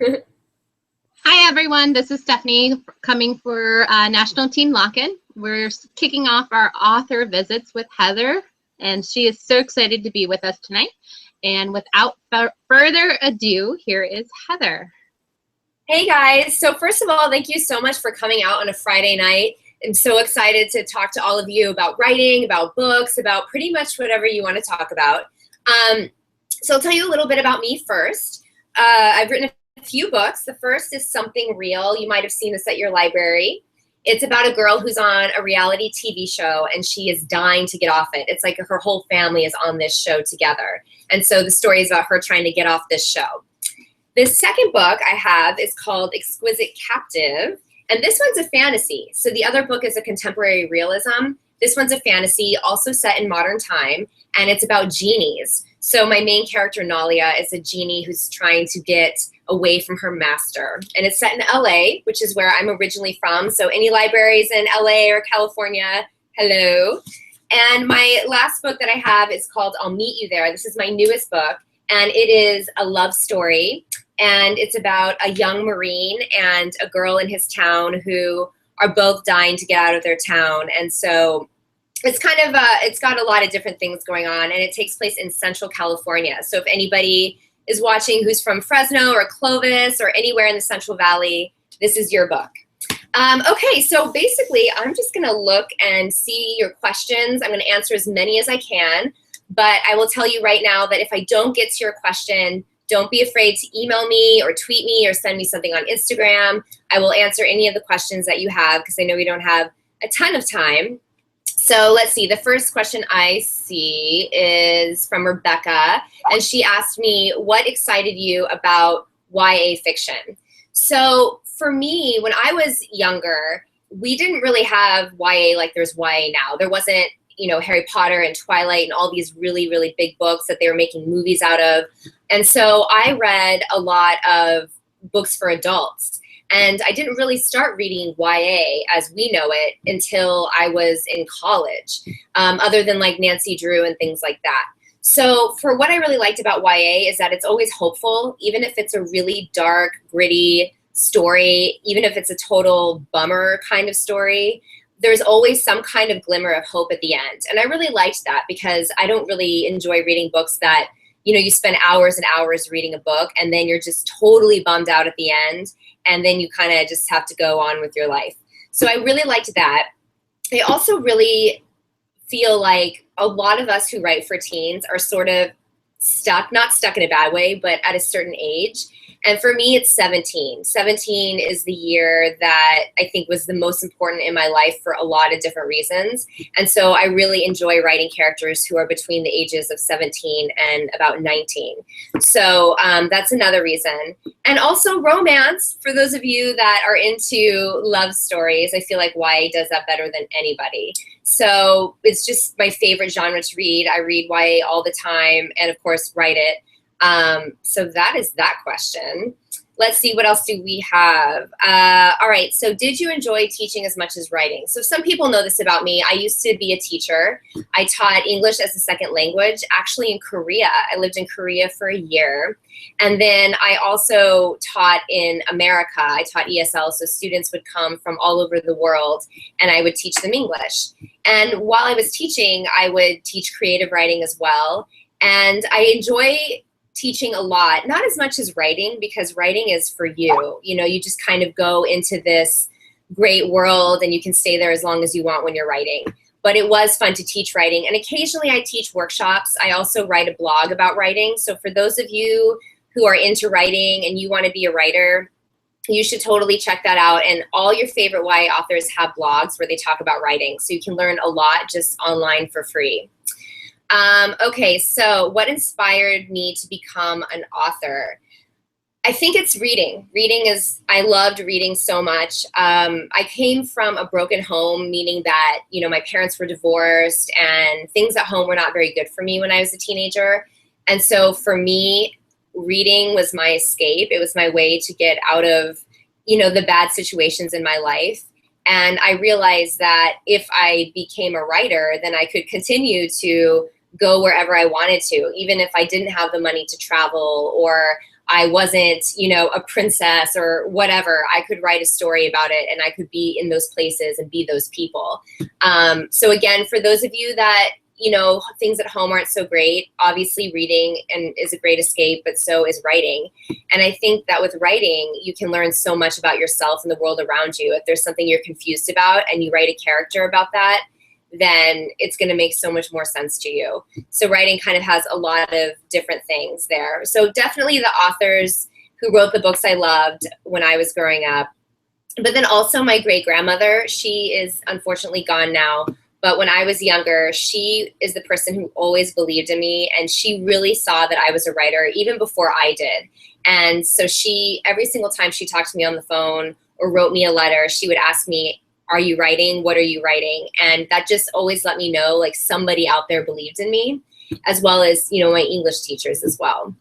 Hi, everyone. This is Stephanie coming for National Teen Lock-In. We're kicking off our author visits with Heather, and she is so excited to be with us tonight. And without further ado, here is Heather. Hey, guys. So first of all, thank you so much for coming out on a Friday night. I'm so excited to talk to all of you about writing, about books, about pretty much whatever you want to talk about. So I'll tell you a little bit about me first. I've written a few books. The first is Something Real. You might have seen this at your library. It's about a girl who's on a reality TV show, and she is dying to get off it. It's like her whole family is on this show together. And so the story is about her trying to get off this show. The second book I have is called Exquisite Captive, and this one's a fantasy. So the other book is a contemporary realism. This one's a fantasy, also set in modern time, and it's about genies. So my main character, Nalia, is a genie who's trying to get away from her master. And it's set in LA, which is where I'm originally from. So any libraries in LA or California, hello. And my last book that I have is called I'll Meet You There. This is my newest book, and it is a love story. And it's about a young Marine and a girl in his town who are both dying to get out of their town. And so it's kind of, it's got a lot of different things going on, and it takes place in Central California. So if anybody is watching who's from Fresno or Clovis or anywhere in the Central Valley, this is your book. Okay, so basically I'm just gonna look and see your questions. I'm gonna answer as many as I can, but I will tell you right now that if I don't get to your question, don't be afraid to email me or tweet me or send me something on Instagram. I will answer any of the questions that you have because I know we don't have a ton of time. So let's see, the first question I see is from Rebecca, and she asked me, what excited you about YA fiction? So for me, when I was younger, we didn't really have YA like there's YA now. There wasn't, you know, Harry Potter and Twilight and all these really, really big books that they were making movies out of. And so I read a lot of books for adults. And I didn't really start reading YA as we know it until I was in college, other than like Nancy Drew and things like that. So for what I really liked about YA is that it's always hopeful, even if it's a really dark, gritty story, even if it's a total bummer kind of story, there's always some kind of glimmer of hope at the end. And I really liked that because I don't really enjoy reading books that, you know, you spend hours and hours reading a book and then you're just totally bummed out at the end. And then you kind of just have to go on with your life. So I really liked that. I also really feel like a lot of us who write for teens are sort of stuck, not stuck in a bad way, but at a certain age. And for me, it's 17. 17 is the year that I think was the most important in my life for a lot of different reasons. And so I really enjoy writing characters who are between the ages of 17 and about 19. So that's another reason. And also romance, for those of you that are into love stories, I feel like YA does that better than anybody. So it's just my favorite genre to read. I read YA all the time and, of course, write it. So that is that question. Let's see, what else do we have? All right, so did you enjoy teaching as much as writing? So some people know this about me. I used to be a teacher. I taught English as a second language, actually in Korea. I lived in Korea for a year. And then I also taught in America. I taught ESL, so students would come from all over the world, and I would teach them English. And while I was teaching, I would teach creative writing as well. And I enjoy teaching a lot, not as much as writing, because writing is for you. You know, you just kind of go into this great world and you can stay there as long as you want when you're writing. But it was fun to teach writing. And occasionally I teach workshops. I also write a blog about writing. So for those of you who are into writing and you want to be a writer, you should totally check that out. And all your favorite YA authors have blogs where they talk about writing. So you can learn a lot just online for free. Okay, so what inspired me to become an author? I think it's reading. I loved reading so much. I came from a broken home, meaning that, you know, my parents were divorced and things at home were not very good for me when I was a teenager. And so for me, reading was my escape. It was my way to get out of, you know, the bad situations in my life. And I realized that if I became a writer, then I could continue to go wherever I wanted to, even if I didn't have the money to travel or I wasn't, you know, a princess or whatever. I could write a story about it, and I could be in those places and be those people. So again, for those of you that, you know, things at home aren't so great, obviously reading is a great escape, but so is writing. And I think that with writing, you can learn so much about yourself and the world around you. If there's something you're confused about and you write a character about that, then it's going to make so much more sense to you. So writing kind of has a lot of different things there. So definitely the authors who wrote the books I loved when I was growing up. But then also my great-grandmother, she is unfortunately gone now. But when I was younger, she is the person who always believed in me, and she really saw that I was a writer even before I did. And so she, every single time she talked to me on the phone or wrote me a letter, she would ask me, are you writing? What are you writing? And that just always let me know, like, somebody out there believed in me, as well as, you know, my English teachers as well.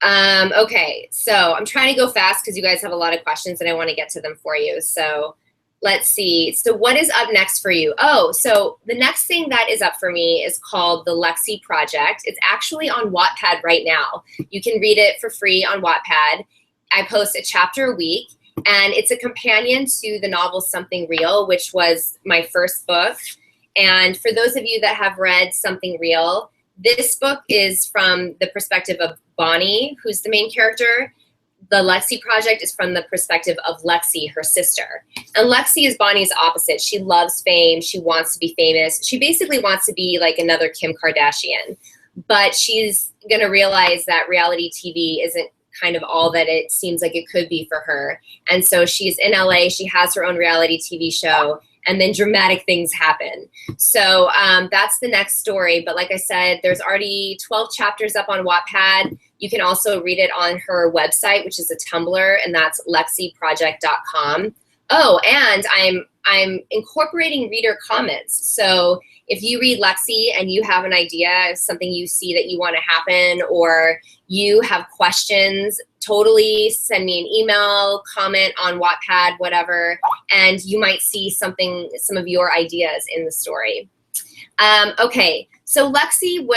Okay, so I'm trying to go fast because you guys have a lot of questions and I want to get to them for you. So let's see. So what is up next for you? Oh, so the next thing that is up for me is called the Lexi Project. It's actually on Wattpad right now. You can read it for free on Wattpad. I post a chapter a week. And it's a companion to the novel Something Real, which was my first book. And for those of you that have read Something Real, this book is from the perspective of Bonnie, who's the main character. The Lexi Project is from the perspective of Lexi, her sister. And Lexi is Bonnie's opposite. She loves fame. She wants to be famous. She basically wants to be like another Kim Kardashian. But she's going to realize that reality TV isn't kind of all that it seems like it could be for her. And so she's in LA, she has her own reality TV show, and then dramatic things happen. So that's the next story. But like I said, there's already 12 chapters up on Wattpad. You can also read it on her website, which is a Tumblr, and that's lexiproject.com. Oh, and I'm incorporating reader comments. So if you read Lexi and you have an idea of something you see that you want to happen, or you have questions, totally send me an email, comment on Wattpad, whatever, and you might see some of your ideas in the story. Okay, so Lexi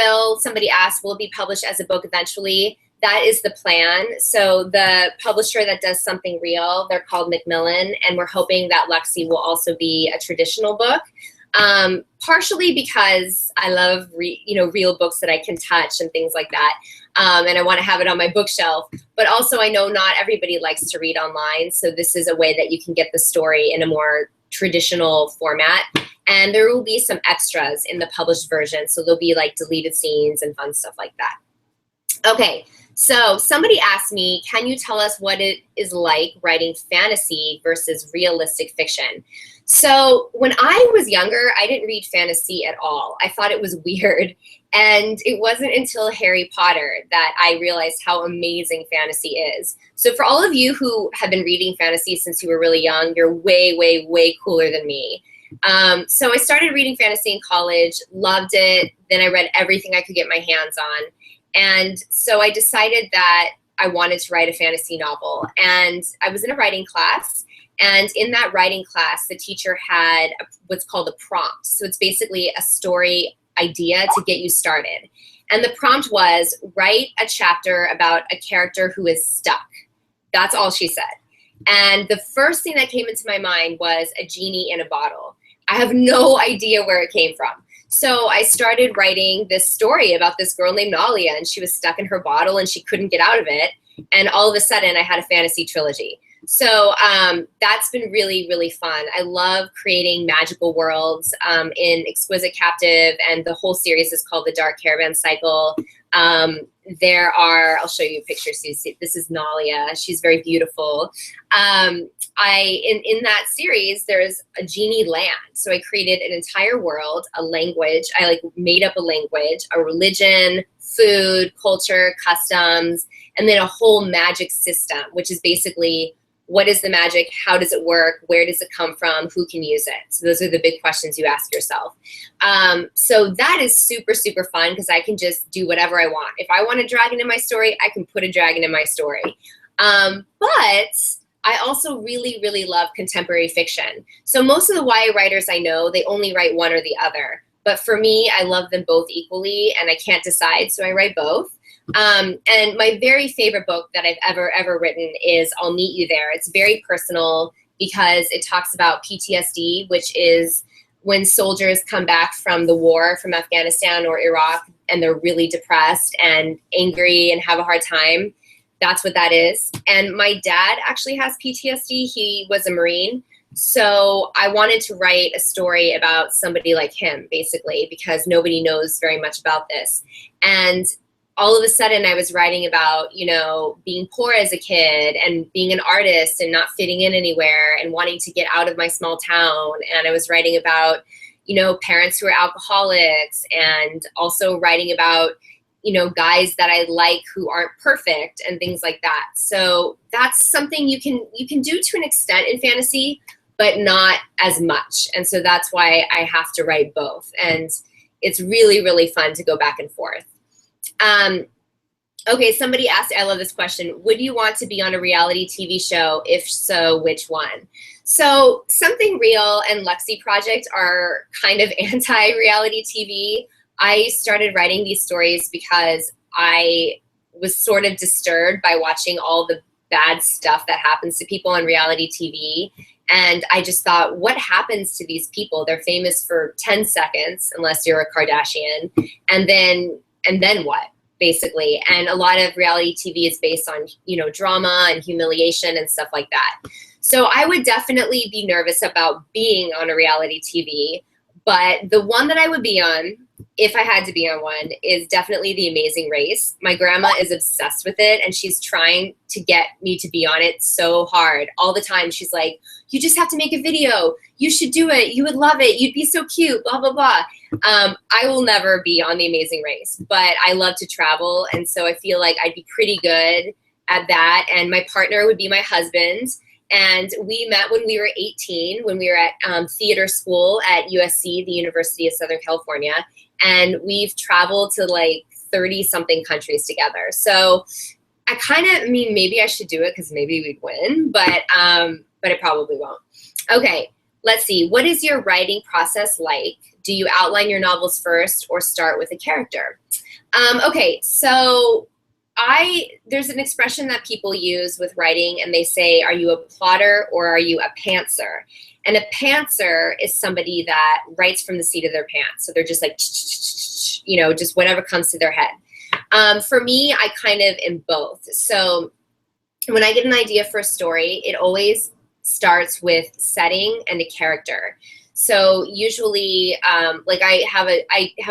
somebody asked, will it be published as a book eventually? That is the plan. So the publisher that does Something Real, they're called Macmillan, and we're hoping that Lexi will also be a traditional book. Partially because I love real books that I can touch and things like that, and I want to have it on my bookshelf. But also I know not everybody likes to read online, so this is a way that you can get the story in a more traditional format. And there will be some extras in the published version, so there'll be like deleted scenes and fun stuff like that. Okay, so somebody asked me, can you tell us what it is like writing fantasy versus realistic fiction? So when I was younger, I didn't read fantasy at all. I thought it was weird. And it wasn't until Harry Potter that I realized how amazing fantasy is. So for all of you who have been reading fantasy since you were really young, you're way, way, way cooler than me. So I started reading fantasy in college, loved it. Then I read everything I could get my hands on. And so I decided that I wanted to write a fantasy novel. And I was in a writing class. And in that writing class, the teacher had what's called a prompt. So it's basically a story idea to get you started. And the prompt was, write a chapter about a character who is stuck. That's all she said. And the first thing that came into my mind was a genie in a bottle. I have no idea where it came from. So I started writing this story about this girl named Nalia, and she was stuck in her bottle and she couldn't get out of it. And all of a sudden I had a fantasy trilogy. So that's been really, really fun. I love creating magical worlds in Exquisite Captive, and the whole series is called The Dark Caravan Cycle. I'll show you pictures so you see. This is Nalia. She's very beautiful. In that series, there's a genie land. So I created an entire world, a language. I made up a language, a religion, food, culture, customs, and then a whole magic system, which is basically, what is the magic? How does it work? Where does it come from? Who can use it? So those are the big questions you ask yourself. So that is super, super fun because I can just do whatever I want. If I want a dragon in my story, I can put a dragon in my story. But I also really, really love contemporary fiction. So most of the YA writers I know, they only write one or the other. But for me, I love them both equally, and I can't decide, so I write both. And my very favorite book that I've ever written is I'll Meet You There. It's very personal because it talks about PTSD, which is when soldiers come back from the war, from Afghanistan or Iraq, and they're really depressed and angry and have a hard time. That's what that is. And my dad actually has PTSD. He was a Marine. So I wanted to write a story about somebody like him, basically, because nobody knows very much about this. And all of a sudden I was writing about, you know, being poor as a kid and being an artist and not fitting in anywhere and wanting to get out of my small town. And I was writing about, you know, parents who are alcoholics, and also writing about, you know, guys that I like who aren't perfect and things like that. So that's something you can do to an extent in fantasy, but not as much. And so that's why I have to write both. And it's really, really fun to go back and forth. Okay, somebody asked, I love this question, would you want to be on a reality TV show? If so, which one? So Something Real and Lexi Project are kind of anti-reality TV. I started writing these stories because I was sort of disturbed by watching all the bad stuff that happens to people on reality TV. And I just thought, what happens to these people? They're famous for 10 seconds, unless you're a Kardashian. And then what, basically? And a lot of reality TV is based on, you know, drama and humiliation and stuff like that. So I would definitely be nervous about being on a reality TV. But the one that I would be on, if I had to be on one, is definitely The Amazing Race. My grandma is obsessed with it, and she's trying to get me to be on it so hard all the time. She's like, you just have to make a video. You should do it. You would love it. You'd be so cute, blah, blah, blah. I will never be on The Amazing Race, but I love to travel, and so I feel like I'd be pretty good at that. And my partner would be my husband. And we met when we were 18, when we were at theater school at USC, the University of Southern California. And we've traveled to like 30-something countries together. So I mean, maybe I should do it because maybe we'd win, but I probably won't. Okay, let's see. What is your writing process like? Do you outline your novels first or start with a character? Okay, so there's an expression that people use with writing, and they say, are you a plotter or are you a pantser? And a pantser is somebody that writes from the seat of their pants. So they're just like, you know, just whatever comes to their head. For me, I kind of am both. So when I get an idea for a story, it always starts with setting and a character. So usually, like I have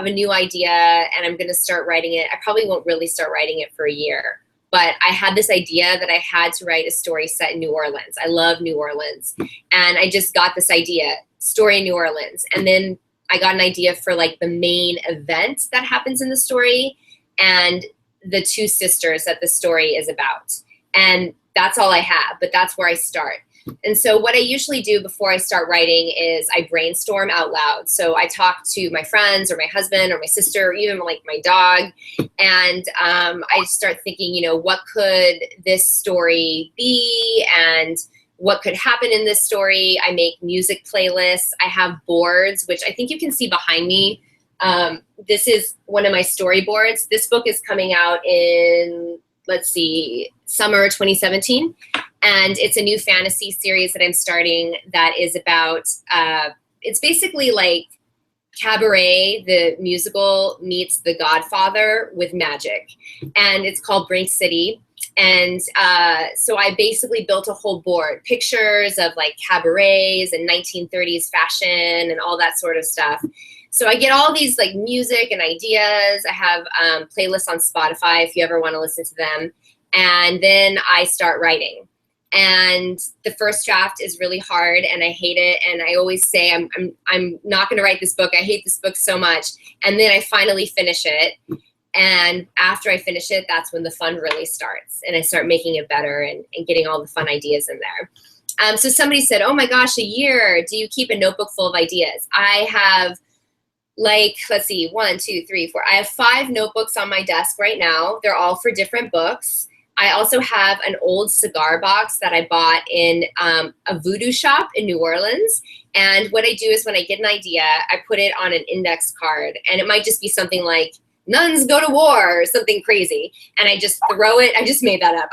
a new idea and I'm going to start writing it. I probably won't really start writing it for a year, but I had this idea that I had to write a story set in New Orleans. I love New Orleans. And I just got this idea, story in New Orleans. And then I got an idea for like the main event that happens in the story and the two sisters that the story is about. And that's all I have, but that's where I start. And so what I usually do before I start writing is I brainstorm out loud. So I talk to my friends or my husband or my sister or even like my dog. And I start thinking, you know, what could this story be and what could happen in this story? I make music playlists. I have boards, which I think you can see behind me. This is one of my storyboards. This book is coming out in, let's see, summer 2017. And it's a new fantasy series that I'm starting that is about, it's basically like Cabaret, the musical, meets The Godfather with magic. And it's called Brink City. And so I basically built a whole board, pictures of like cabarets and 1930s fashion and all that sort of stuff. So I get all these like music and ideas. I have playlists on Spotify if you ever want to listen to them. And then I start writing. And the first draft is really hard and I hate it. And I always say, I'm not going to write this book. I hate this book so much. And then I finally finish it. And after I finish it, that's when the fun really starts. And I start making it better and getting all the fun ideas in there. So somebody said, oh my gosh, a year. Do you keep a notebook full of ideas? I have like, let's see, 1, 2, 3, 4. I have 5 notebooks on my desk right now. They're all for different books. I also have an old cigar box that I bought in a voodoo shop in New Orleans. And what I do is when I get an idea, I put it on an index card. And it might just be something like nuns go to war or something crazy. And I just throw it, I just made that up.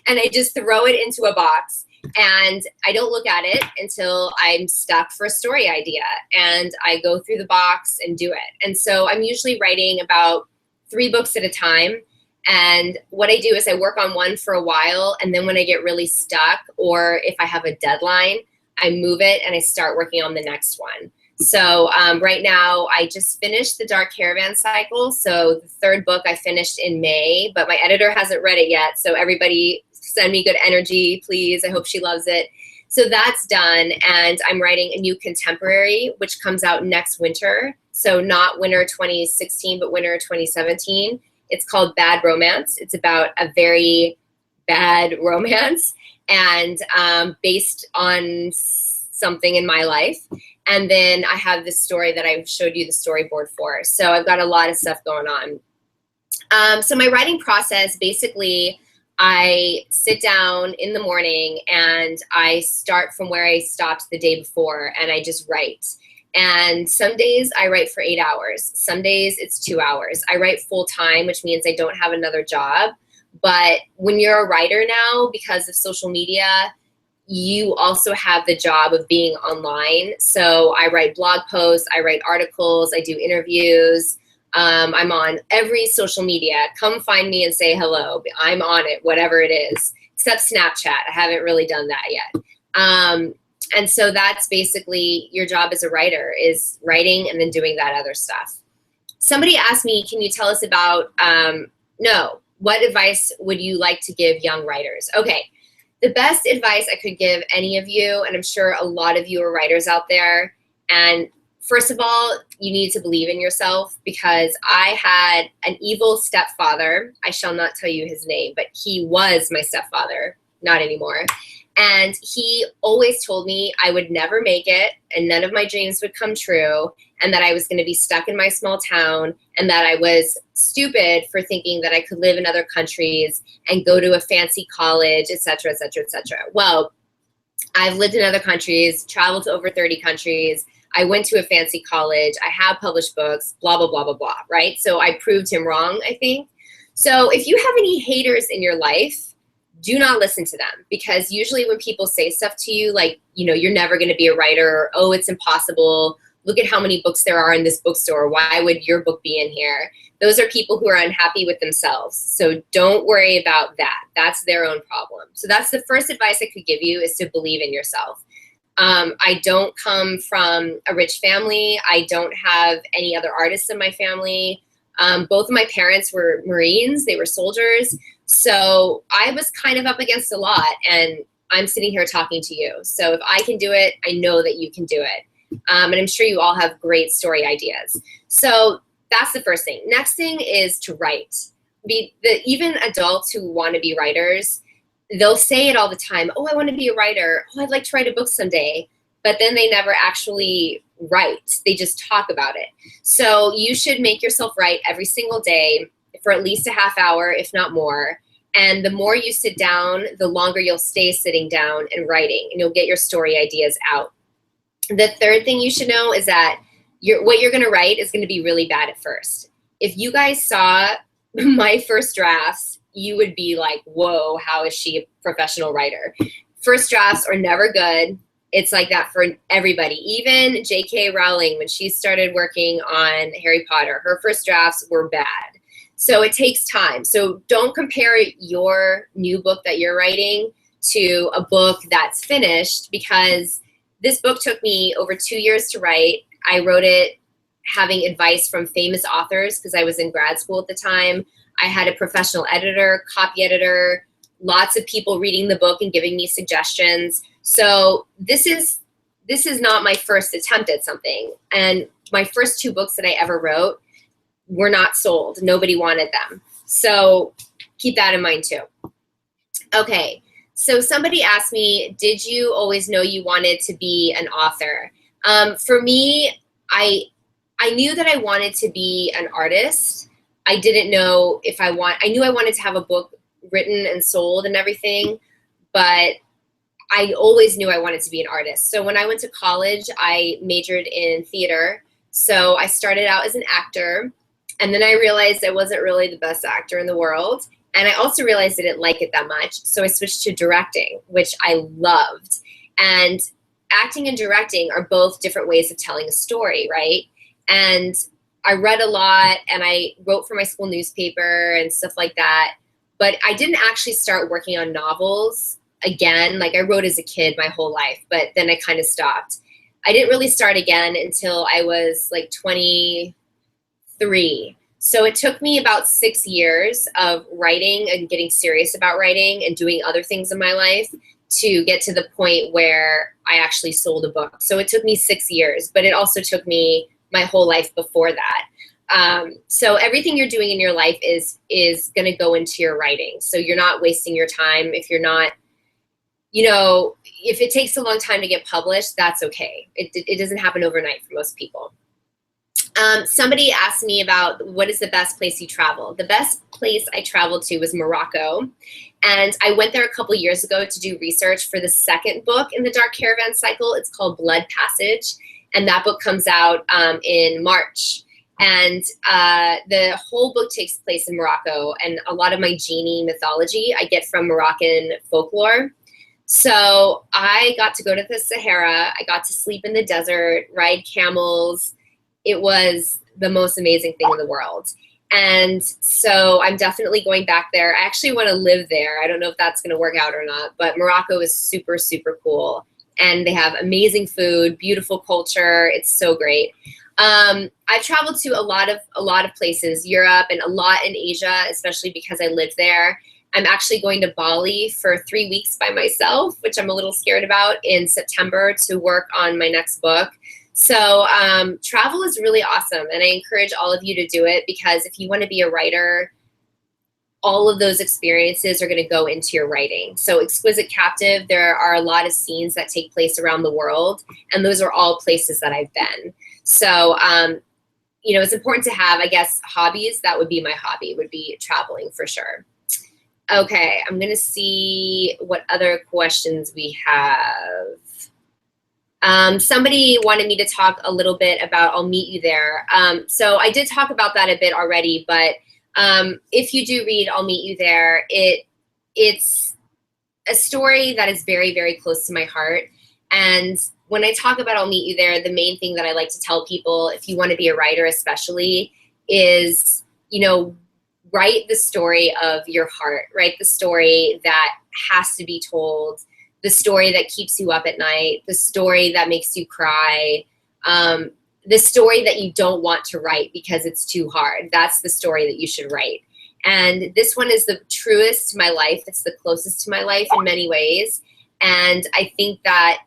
And I just throw it into a box and I don't look at it until I'm stuck for a story idea. And I go through the box and do it. And so I'm usually writing about 3 books at a time. And what I do is I work on one for a while. And then when I get really stuck, or if I have a deadline, I move it and I start working on the next one. So right now, I just finished the Dark Caravan cycle. So the 3rd book I finished in May, but my editor hasn't read it yet. So everybody send me good energy, please. I hope she loves it. So that's done. And I'm writing a new contemporary, which comes out next winter. So not winter 2016, but winter 2017. It's called Bad Romance. It's about a very bad romance and based on something in my life. And then I have this story that I showed you the storyboard for. So I've got a lot of stuff going on. So my writing process, basically, I sit down in the morning and I start from where I stopped the day before and I just write. And some days I write for 8 hours. Some days it's 2 hours. I write full time, which means I don't have another job. But when you're a writer now, because of social media, you also have the job of being online. So I write blog posts, I write articles, I do interviews. I'm on every social media. Come find me and say hello. I'm on it, whatever it is, except Snapchat. I haven't really done that yet. And so that's basically your job as a writer, is writing and then doing that other stuff. Somebody asked me, can you tell us about, what advice would you like to give young writers? Okay. The best advice I could give any of you, and I'm sure a lot of you are writers out there, and first of all, you need to believe in yourself, because I had an evil stepfather. I shall not tell you his name, but he was my stepfather, not anymore. And he always told me I would never make it and none of my dreams would come true, and that I was going to be stuck in my small town, and that I was stupid for thinking that I could live in other countries and go to a fancy college, et cetera, et cetera, et cetera. Well, I've lived in other countries, traveled to over 30 countries. I went to a fancy college. I have published books, blah, blah, blah, blah, blah, right? So I proved him wrong, I think. So if you have any haters in your life, do not listen to them, because usually when people say stuff to you like, you're never going to be a writer, or, oh, it's impossible, look at how many books there are in this bookstore, why would your book be in here? Those are people who are unhappy with themselves. So don't worry about that. That's their own problem. So that's the first advice I could give you, is to believe in yourself. I don't come from a rich family. I don't have any other artists in my family. Both of my parents were Marines. They were soldiers. So I was kind of up against a lot, and I'm sitting here talking to you. So if I can do it, I know that you can do it. And I'm sure you all have great story ideas. So that's the first thing. Next thing is to write. Even adults who want to be writers, they'll say it all the time. Oh, I want to be a writer. Oh, I'd like to write a book someday. But then they never actually write. They just talk about it. So you should make yourself write every single day for at least a half hour, if not more. And the more you sit down, the longer you'll stay sitting down and writing, and you'll get your story ideas out. The third thing you should know is that what you're going to write is going to be really bad at first. If you guys saw my first drafts, you would be like, whoa, how is she a professional writer? First drafts are never good. It's like that for everybody. Even J.K. Rowling, when she started working on Harry Potter, her first drafts were bad. So it takes time. So don't compare your new book that you're writing to a book that's finished, because this book took me over 2 years to write. I wrote it having advice from famous authors, because I was in grad school at the time. I had a professional editor, copy editor, lots of people reading the book and giving me suggestions. So this is not my first attempt at something. And my first 2 books that I ever wrote were not sold. Nobody wanted them. So keep that in mind too. Okay, so somebody asked me, did you always know you wanted to be an author? For me, I knew that I wanted to be an artist. I didn't know if I knew I wanted to have a book written and sold and everything, but I always knew I wanted to be an artist. So when I went to college, I majored in theater. So I started out as an actor. And then I realized I wasn't really the best actor in the world. And I also realized I didn't like it that much. So I switched to directing, which I loved. And acting and directing are both different ways of telling a story, right? And I read a lot and I wrote for my school newspaper and stuff like that. But I didn't actually start working on novels again. Like I wrote as a kid my whole life, but then I kind of stopped. I didn't really start again until I was like 23. So it took me about 6 years of writing and getting serious about writing and doing other things in my life to get to the point where I actually sold a book. So it took me 6 years, but it also took me my whole life before that. So everything you're doing in your life is going to go into your writing. So you're not wasting your time. If you're not, if it takes a long time to get published, that's okay. It doesn't happen overnight for most people. Somebody asked me about what is the best place you travel. The best place I traveled to was Morocco. And I went there a couple years ago to do research for the second book in the Dark Caravan cycle. It's called Blood Passage. And that book comes out in March. And the whole book takes place in Morocco. And a lot of my genie mythology I get from Moroccan folklore. So I got to go to the Sahara. I got to sleep in the desert, ride camels. It was the most amazing thing in the world. And so I'm definitely going back there. I actually want to live there. I don't know if that's going to work out or not, but Morocco is super, super cool. And they have amazing food, beautiful culture. It's so great. I've traveled to a lot of places, Europe and a lot in Asia, especially because I lived there. I'm actually going to Bali for 3 weeks by myself, which I'm a little scared about, in September to work on my next book. So travel is really awesome, and I encourage all of you to do it, because if you want to be a writer, all of those experiences are going to go into your writing. So Exquisite Captive, there are a lot of scenes that take place around the world, and those are all places that I've been. So, it's important to have, I guess, hobbies. That would be my hobby, would be traveling for sure. Okay, I'm going to see what other questions we have. Somebody wanted me to talk a little bit about I'll Meet You There. So I did talk about that a bit already, but if you do read I'll Meet You There, it's a story that is very, very close to my heart. And when I talk about I'll Meet You There, the main thing that I like to tell people, if you want to be a writer especially, is, write the story of your heart, write the story that has to be told, the story that keeps you up at night, the story that makes you cry, the story that you don't want to write because it's too hard. That's the story that you should write. And this one is the truest to my life. It's the closest to my life in many ways. And I think that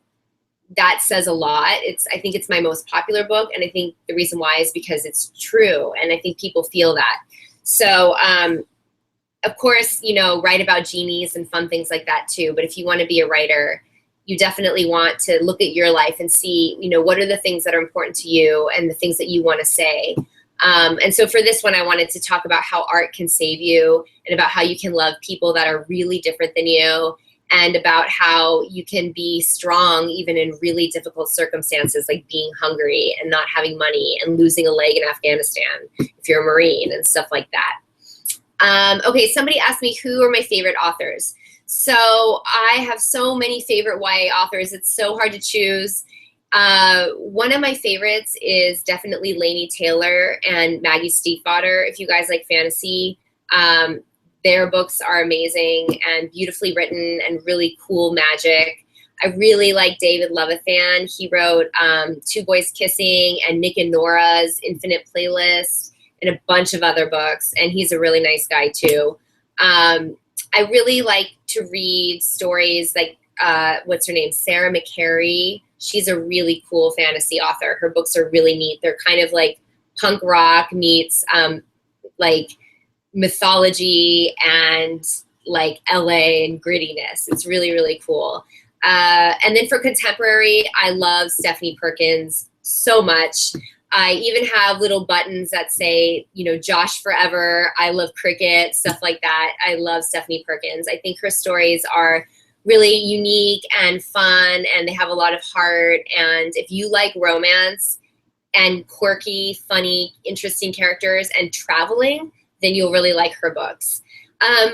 says a lot. I think it's my most popular book. And I think the reason why is because it's true. And I think people feel that. So, of course, write about genies and fun things like that too. But if you want to be a writer, you definitely want to look at your life and see, what are the things that are important to you and the things that you want to say. And so for this one, I wanted to talk about how art can save you, and about how you can love people that are really different than you, and about how you can be strong even in really difficult circumstances, like being hungry and not having money and losing a leg in Afghanistan if you're a Marine and stuff like that. Okay, somebody asked me who are my favorite authors. So I have so many favorite YA authors. It's so hard to choose. One of my favorites is definitely Laini Taylor and Maggie Stiefvater. If you guys like fantasy, their books are amazing and beautifully written and really cool magic. I really like David Levithan. He wrote Two Boys Kissing and Nick and Nora's Infinite Playlist and a bunch of other books, and he's a really nice guy too. I really like to read stories like, what's her name? Sarah McCary. She's a really cool fantasy author. Her books are really neat. They're kind of like punk rock meets like mythology and like LA and grittiness. It's really, really cool. And then for contemporary, I love Stephanie Perkins so much. I even have little buttons that say, Josh Forever, I love cricket, stuff like that. I love Stephanie Perkins. I think her stories are really unique and fun, and they have a lot of heart. And if you like romance and quirky, funny, interesting characters and traveling, then you'll really like her books.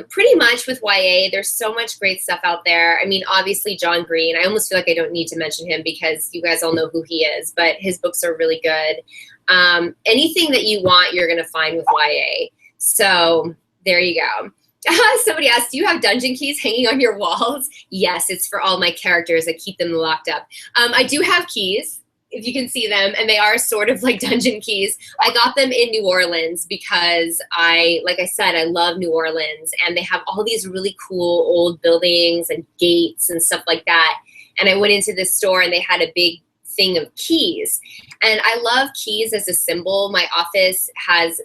Pretty much with YA, there's so much great stuff out there. I mean, obviously John Green, I almost feel like I don't need to mention him because you guys all know who he is, but his books are really good. Anything that you want, you're gonna find with YA. So there you go. Somebody asked, do you have dungeon keys hanging on your walls? Yes, it's for all my characters. I keep them locked up. I do have keys, if you can see them, and they are sort of like dungeon keys. I got them in New Orleans because like I said, I love New Orleans, and they have all these really cool old buildings and gates and stuff like that. And I went into this store and they had a big thing of keys. And I love keys as a symbol. My office has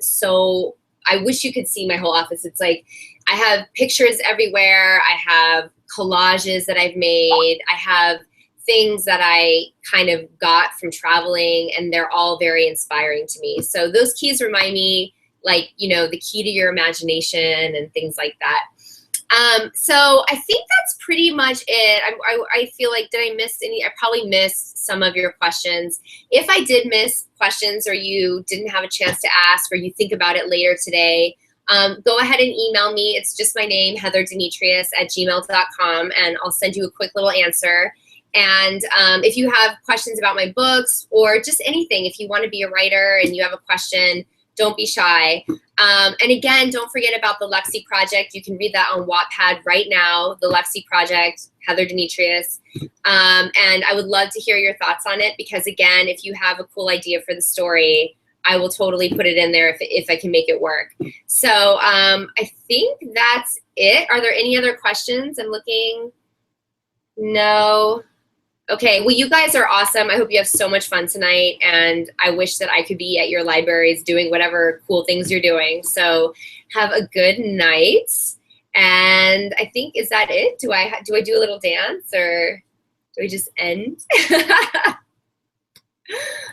I wish you could see my whole office. It's like I have pictures everywhere. I have collages that I've made. I have things that I kind of got from traveling, and they're all very inspiring to me. So those keys remind me, like, you know, the key to your imagination and things like that. So I think that's pretty much it. I feel like, did I miss any? I probably missed some of your questions. If I did miss questions, or you didn't have a chance to ask, or you think about it later today, go ahead and email me. It's just my name, heatherdemetrios@gmail.com, and I'll send you a quick little answer. And if you have questions about my books or just anything, if you want to be a writer and you have a question, don't be shy. And again, don't forget about the Lexi Project. You can read that on Wattpad right now, the Lexi Project, Heather Demetrios. And I would love to hear your thoughts on it, because again, if you have a cool idea for the story, I will totally put it in there if I can make it work. So I think that's it. Are there any other questions? I'm looking. No. Okay, well, you guys are awesome. I hope you have so much fun tonight, and I wish that I could be at your libraries doing whatever cool things you're doing. So have a good night, and I think, is that it? Do I do a little dance, or do we just end?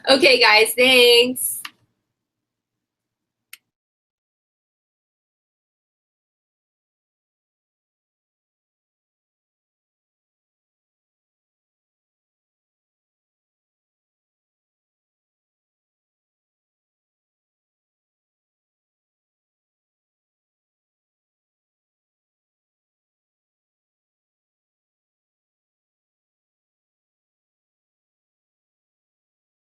Okay, guys, thanks.